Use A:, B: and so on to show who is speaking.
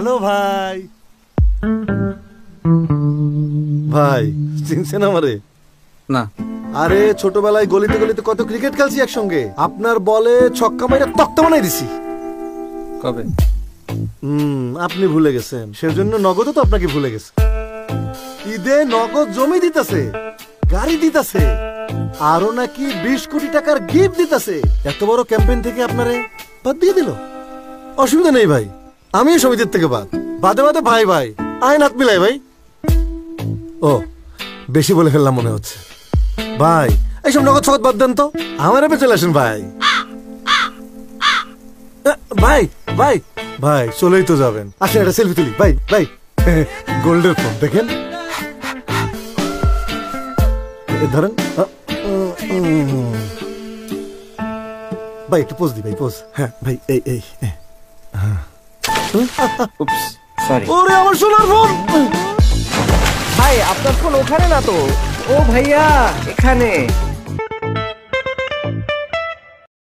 A: Hello ভাই। ভাই চিনছেন আমারে?
B: না।
A: আরে ছোটবেলায় গলিতে গলিতে কত ক্রিকেট খেলছি একসঙ্গে। আপনার বলে ছক্কা মাইরা তক্তা বানাই দিছি।
B: কবে?
A: আপনি ভুলে গেছেন, সেজন্য নগদও তো আপনাকে ভুলে গেছে। ঈদে নগদ জমি দিতেছে, গাড়ি দিতেছে, আরো নাকি 20 কোটি টাকার গিফট দিতেছে। এত বড় ক্যাম্পেইন থেকে আপনারে বাদ দিয়ে দিল। অসুবিধা নেই ভাই, আমিও সমিতির থেকে বাদে বাদে ভাই ভাই আইন হাত মিলাই ভাই। ও বেশি বলে ফেললাম মনে হচ্ছে। ভাই এইসব নগদ সগদ বাদ দেন তো, আমার এপে চলে আসেন ভাই। ভাই ভাই ভাই চলেই তো যাবেন, আসেন একটা সেলফি তুলি। ভাই ভাই গোল্ডের ফোন দেখেন, ধরেন ভাই একটু পোজ দি ভাই, পোজ। হ্যাঁ ভাই এই এই
B: সরি।
A: ওরে আমার সোনার ফোন।
C: ভাই আপনার ফোন ওখানে না তো, ও ভাইয়া এখানে।